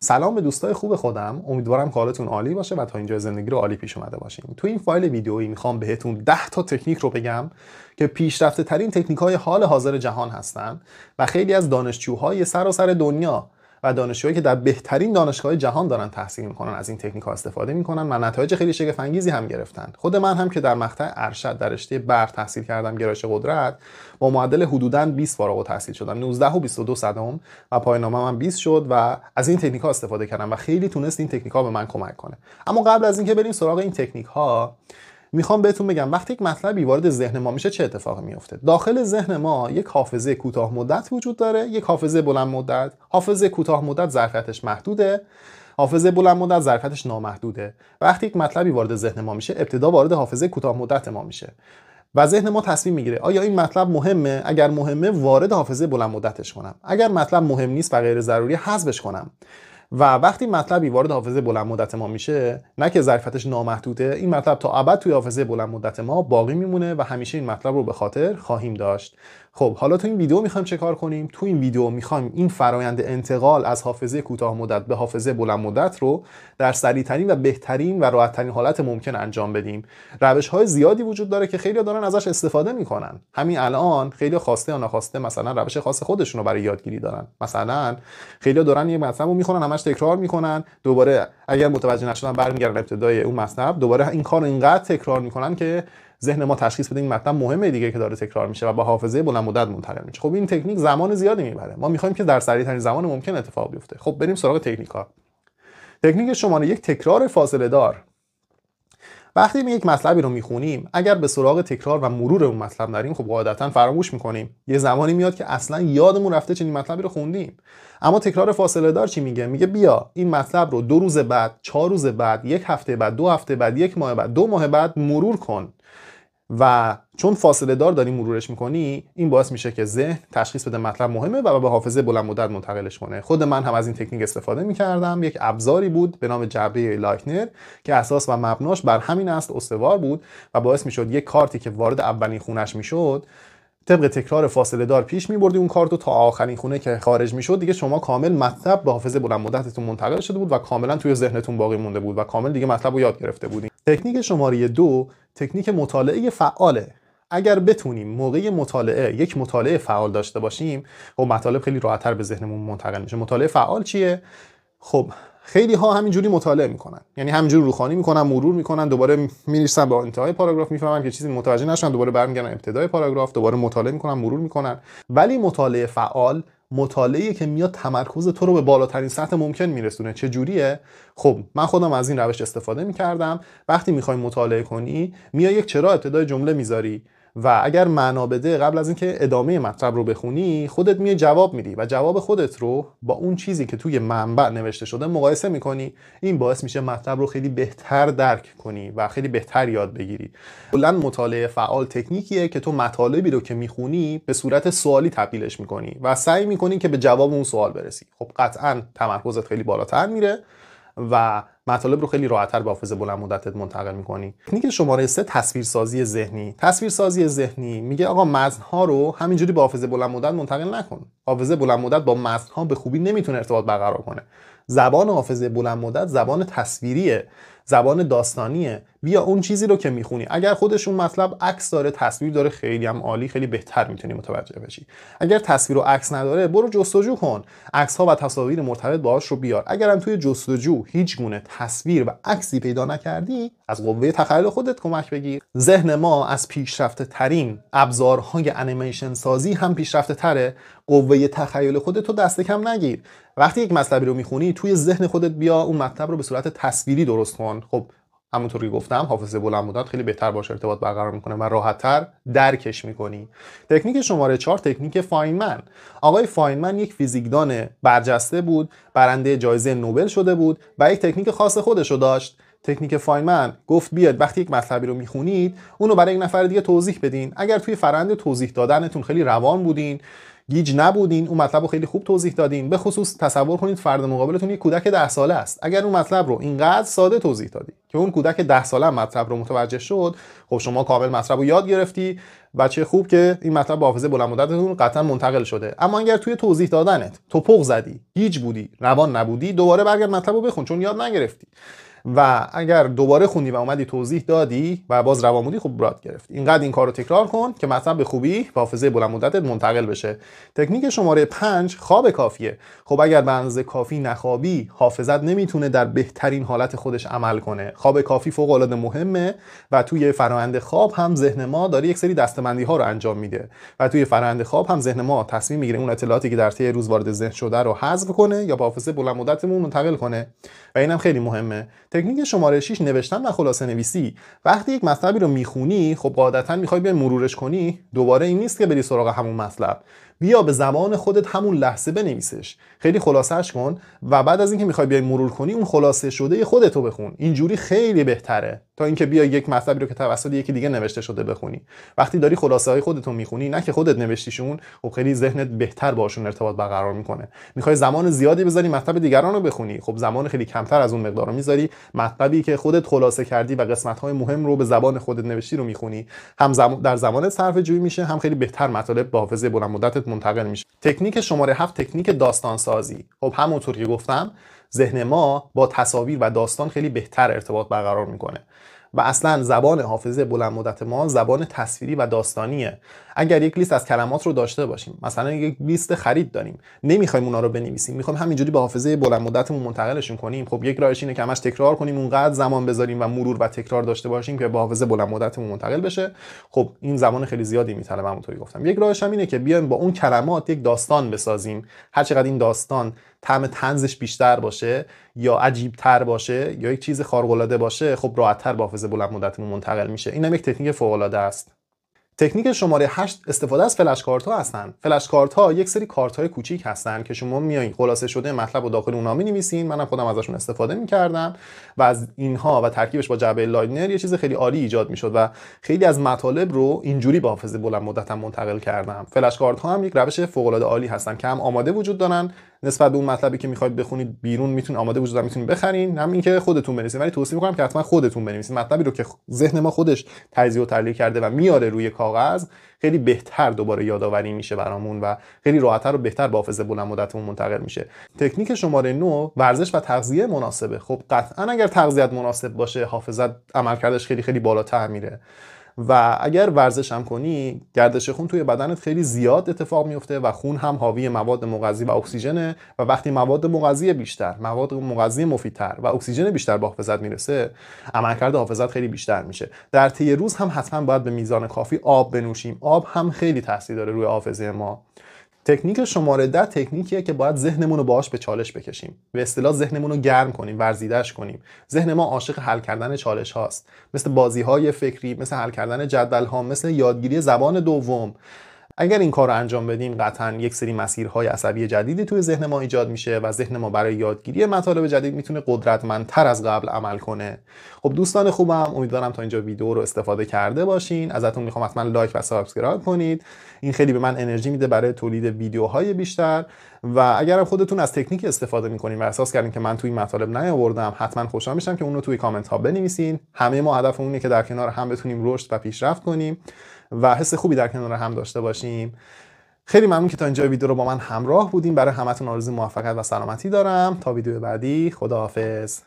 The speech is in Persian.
سلام به دوستای خوب خودم، امیدوارم که حالتون عالی باشه و تا اینجا زندگی رو عالی پیش اومده باشین. تو این فایل ویدیویی میخوام بهتون 10 تا تکنیک رو بگم که پیشرفته ترین تکنیک‌های حال حاضر جهان هستن و خیلی از دانشجوهای سراسر دنیا و دانشجوهایی که در بهترین دانشگاه جهان دارن تحصیل میکنن از این تکنیک‌ها استفاده میکنن و نتایج خیلی شگفت انگیزی هم گرفتن. خود من هم که در مقطع ارشد در رشته برق تحصیل کردم، گرایش قدرت، با معدل حدوداً 20 فارغ التحصیل شدم، 19 و 22 صدم و پایان‌نامه‌م هم 20 شد و از این تکنیک‌ها استفاده کردم و خیلی تونست این تکنیک‌ها به من کمک کنه. اما قبل از اینکه بریم سراغ این تکنیک‌ها، میخوام بهتون بگم وقتی یک مطلبی وارد ذهن ما میشه چه اتفاقی میفته. داخل ذهن ما یک حافظه کوتاه مدت وجود داره، یک حافظه بلند مدت. حافظه کوتاه مدت ظرفیتش محدوده، حافظه بلند مدت ظرفیتش نامحدوده. وقتی یک مطلبی وارد ذهن ما میشه، ابتدا وارد حافظه کوتاه مدت ما میشه و ذهن ما تصمیم میگیره آیا این مطلب مهمه؟ اگر مهمه وارد حافظه بلند مدتش کنم، اگر مطلب مهم نیست و غیر ضروری حذفش کنم. و وقتی مطلبی وارد حافظه بلند مدت ما میشه، نه که ظرفیتش نامحدوده، این مطلب تا ابد توی حافظه بلند مدت ما باقی میمونه و همیشه این مطلب رو به خاطر خواهیم داشت. خب حالا تو این ویدیو میخوایم چه کار کنیم؟ تو این ویدیو میخوایم این فرایند انتقال از حافظه کوتاه مدت به حافظه بلند مدت رو در سریعترین و بهترین و راحتترین حالت ممکن انجام بدیم. روش‌های زیادی وجود داره که خیلی دارن ازش استفاده میکنن. همین الان خیلی خواسته یا ناخواسته مثلا روش خاص خودشون رو برای یادگیری دارن. مثلا خیلی دارن یه مطلب رو میخونن، همش تکرار میکنن، دوباره اگر متوجه نشدن برمیگردن ابتدای اون مطلب، دوباره این کارو اینقدر تکرار میکنن که ذهن ما تشخیص بده این مطلب مهمه دیگه که داره تکرار میشه و با حافظه بلند مدت منتقل میشه. خب این تکنیک زمان زیادی میبره. ما میخوایم که در سریع ترین زمان ممکن اتفاق بیفته. خب بریم سراغ تکنیک‌ها. تکنیک شماره 1، تکرار فاصله دار. وقتی ما یک مطلبی رو میخونیم، اگر به سراغ تکرار و مرور اون مطلب نریم، خب قاعدتاً فراموش میکنیم. یه زمانی میاد که اصلا یادمون رفته چنین مطلبی رو خوندیم. اما تکرار فاصله دار چی میگه؟ میگه بیا این مطلب رو 2 روز بعد، 4 روز بعد، 1 هفته بعد، 2 هفته بعد، 1 ماه بعد، 2 ماه بعد مرور کن. و چون فاصله دار داری مرورش میکنی، این باعث میشه که ذهن تشخیص بده مطلب مهمه و به حافظه بلند مدت منتقلش کنه. خود من هم از این تکنیک استفاده میکردم. یک ابزاری بود به نام جبهه لایتنر که اساس و مبناش بر همین اصل استوار بود و باعث میشد یک کارتی که وارد اولین خونش میشد، طبق تکرار فاصله دار پیش میبردی اون کارتو تا آخرین خونه که خارج میشد دیگه شما کامل مطلب به حافظه بلند مدتتون منتقل شده بود و کاملا توی ذهنتون باقی مونده بود و کامل دیگه مطلب رو یاد گرفته بودین. تکنیک شماره 2، تکنیک مطالعه فعاله. اگر بتونیم موقع مطالعه یک مطالعه فعال داشته باشیم، خب مطالب خیلی راحت‌تر به ذهنمون منتقل میشه. مطالعه فعال چیه؟ خب خیلی ها همینجوری مطالعه میکنن، یعنی همینجوری روخانی میکنن، مرور میکنن، دوباره می‌نویسن با انتهای پاراگراف، میفهمن که چیزی متوجه نشدن، دوباره برمیگردن ابتدای پاراگراف، دوباره مطالعه میکنن، مرور میکنن. ولی مطالعه فعال مطالعه‌ای که میاد تمرکز تو رو به بالاترین سطح ممکن میرسونه. چه جوریه؟ خب من خودم از این روش استفاده میکردم. وقتی میخوای مطالعه کنی، میای یک چرا ابتدای جمله میذاری و اگر معنا بده قبل از اینکه ادامه مطلب رو بخونی، خودت میای جواب میدی و جواب خودت رو با اون چیزی که توی منبع نوشته شده مقایسه میکنی. این باعث میشه مطلب رو خیلی بهتر درک کنی و خیلی بهتر یاد بگیری. کلاً مطالعه فعال تکنیکیه که تو مطالبی رو که میخونی به صورت سوالی تبدیلش میکنی و سعی میکنی که به جواب اون سوال برسی. خب قطعاً تمرکزت خیلی بالاتر میره و مطالب رو خیلی راحت‌تر به حافظه بلند مدتت منتقل می‌کنی. تکنیک شماره 3، تصویرسازی ذهنی. تصویرسازی ذهنی میگه آقا متن‌ها رو همینجوری به حافظه بلند مدت منتقل نکن. حافظه بلند مدت با متن‌ها به خوبی نمیتونه ارتباط برقرار کنه. زبان حافظه بلند مدت زبان تصویریه، زبان داستانیه. بیا اون چیزی رو که میخونی، اگر خودشون مطلب عکس داره، تصویر داره، خیلی هم عالی، خیلی بهتر میتونی متوجه بشی. اگر تصویر و عکس نداره، برو جستجو کن، عکس ها و تصاویر مرتبط باهاش رو بیار. اگر هم توی جستجو هیچ گونه تصویر و عکسی پیدا نکردی، از قوه تخیل خودت کمک بگیر. ذهن ما از پیشرفته ترین ابزارهای انیمیشن سازی هم پیشرفته تره. قوه تخیل خودت رو دست کم نگیر. وقتی یک مطلبی رو میخونی، توی ذهن خودت بیا اون مطلب رو به صورت تصویری درست کن. خب همونطور که گفتم حافظه بلند مدت خیلی بهتر باشه ارتباط برقرار میکنه و راحت‌تر درکش میکنی. تکنیک شماره 4، تکنیک فاینمن. آقای فاینمن یک فیزیکدان برجسته بود، برنده جایزه نوبل شده بود و یک تکنیک خاص خودش رو داشت. تکنیک فاینمن گفت بیاد وقتی یک مطلبی رو میخونید، اونو برای یک نفر دیگه توضیح بدین. اگر توی فرآیند توضیح دادنتون خیلی روان بودین، گیج نبودین، اون مطلب رو خیلی خوب توضیح دادین. به خصوص تصور کنید فرد مقابلتون یک کودک 10 ساله است. اگر اون مطلب رو اینقدر ساده توضیح دادی که اون کودک 10 ساله مطلب رو متوجه شد، خب شما کامل مطلب رو یاد گرفتی چه خوب که این مطلب به حافظه بلند مدتتون قطعا منتقل شده. اما اگر توی توضیح دادنت توپق زدی، گیج بودی، روان نبودی، دوباره برگرد مطلب رو بخون، چون یاد نگرفتی. و اگر دوباره خوندی و اومدی توضیح دادی و باز روان بودی، خب برات گرفت. اینقدر این کارو تکرار کن که مطلب به خوبی به حافظه بلند مدتت منتقل بشه. تکنیک شماره 5 خواب کافیه. خب اگر به اندازه کافی نخوابی، حافظت نمیتونه در بهترین حالت خودش عمل کنه. خواب کافی فوق العاده مهمه و توی فرآیند خواب هم ذهن ما داره یک سری دسته‌بندی ها رو انجام میده و توی فرآیند خواب هم ذهن ما تصمیم میگیره اون اطلاعاتی که در طی روز وارد ذهن شده رو حذف کنه یا به حافظه بلند مدتمون منتقل کنه و اینم خیلی مهمه. تکنیک شماره 6 نوشتن و خلاصه نویسی. وقتی یک مطلبی رو میخونی، خب قاعدتاً میخوای بیای مرورش کنی، دوباره این نیست که بری سراغ همون مطلب. بیا به زبان خودت همون لحظه بنویسش، خیلی خلاصش کن و بعد از اینکه میخوای بیای مرور کنی اون خلاصه شده خودت رو بخون. اینجوری خیلی بهتره تا اینکه بیا یک مطلبی رو که توسط یکی دیگه نوشته شده بخونی. وقتی داری خلاصه های خودت رو میخونی، نه که خودت نوشتیشون، خب خیلی ذهنت بهتر باشون ارتباط برقرار میکنه. میخوای زمان زیادی بذاری مطلب دیگران رو بخونی، خب زمان خیلی کمتر از اون مقدار رو میذاری مطلبی که خودت خلاصه کردی و قسمت های مهم رو به زبان خودت نوشتی رو میخونی. هم در زمانت صرفه جویی میشه، هم خیلی بهتر مطالب به حافظه بلند مدتت منتقل میشه. تکنیک شماره 7 تکنیک داستان سازی. خب همونطور که گفتم ذهن ما با تصاویر و داستان خیلی بهتر ارتباط برقرار میکنه و اصلا زبان حافظه بلند مدت ما زبان تصویری و داستانیه. اگر یک لیست از کلمات رو داشته باشیم، مثلا یک لیست خرید داریم، نمیخوایم اونا رو بنویسیم، میخوایم همینجوری به حافظه بلند مدتمون منتقلشون کنیم، خب یک راهش اینه که همش تکرار کنیم، اونقدر زمان بذاریم و مرور و تکرار داشته باشیم که به حافظه بلند مدتمون منتقل بشه. خب این زمان خیلی زیادی میطلبه. همونطوری گفتم یک راهش هم اینه که بیایم با اون کلمات یک داستان بسازیم. هر چقدر این داستان طعم طنزش بیشتر باشه یا عجیب تر باشه یا یک چیز خارق العاده باشه، خب راحت تر به حافظه بلند مدتمون منتقل میشه. اینم یک تکنیک فوق العاده است. تکنیک شماره 8 استفاده از فلش کارت ها هستن. فلش کارت ها یک سری کارت های کوچیک هستن که شما میایین خلاصه شده مطلب رو داخل اونها می‌نویسین. منم خودم ازشون استفاده می‌کردم و از اینها و ترکیبش با جعبه لاینر یه چیز خیلی عالی ایجاد می‌شد و خیلی از مطالب رو اینجوری به حافظه بلند مدتم منتقل کردم. فلش کارت ها هم یک روش فوق العاده عالی هستن که هم آماده وجود دارن نسبت به اون مطلبی که می‌خواید بخونید بیرون، میتونید آماده وجود دارن، میتونید بخرین، هم اینکه خودتون بنویسید. ولی توصیه می‌کنم که حتما خودتون بنویسید. مطلبی رو که ذهن ما خودش تجزیه و تحلیل کرده و میاره روی کاغذ، خیلی بهتر دوباره یادآوری میشه برامون و خیلی راحت‌تر و بهتر به حافظه بلند مدتمون منتقل میشه. تکنیک شماره 9 ورزش و تغذیه مناسبه. خب قطعا اگر تغذیت مناسب باشه، حافظت عملکردش خیلی خیلی بالاتر میره و اگر ورزش هم کنی، گردش خون توی بدنت خیلی زیاد اتفاق میفته و خون هم حاوی مواد مغذی و اکسیژنه و وقتی مواد مغذی بیشتر، مواد مغذی مفیدتر و اکسیژن بیشتر به حافظت میرسه، عملکرد حافظت خیلی بیشتر میشه. در طی روز هم حتما باید به میزان کافی آب بنوشیم. آب هم خیلی تاثیر داره روی حافظه ما. تکنیک شماره 10 تکنیکیه که باید ذهنمون رو باهاش به چالش بکشیم. به اصطلاح ذهنمون رو گرم کنیم، ورزیدش کنیم. ذهن ما عاشق حل کردن چالش هاست، مثل بازی‌های فکری، مثل حل کردن جدول ها، مثل یادگیری زبان دوم. اگر این کار رو انجام بدیم، قطعاً یک سری مسیرهای عصبی جدیدی توی ذهن ما ایجاد میشه و ذهن ما برای یادگیری مطالب جدید میتونه قدرتمندتر از قبل عمل کنه. خب دوستان خوبم، امیدوارم تا اینجا ویدیو رو استفاده کرده باشین. ازتون میخوام حتما لایک و سابسکرایب کنید. این خیلی به من انرژی میده برای تولید ویدیوهای بیشتر و اگر خودتون از تکنیک استفاده میکنین و احساس کردین که من توی این مطالب نیاوردم، حتما خوشحال میشم که اون رو توی کامنت ها بنویسین. همه ما هدفمون اینه که در کنار هم بتونیم رشد و پیشرفت کنیم و حس خوبی در کنار هم داشته باشیم. خیلی ممنون که تا اینجا ویدیو رو با من همراه بودیم. برای همتون آرزوی موفقیت و سلامتی دارم. تا ویدیو بعدی، خداحافظ.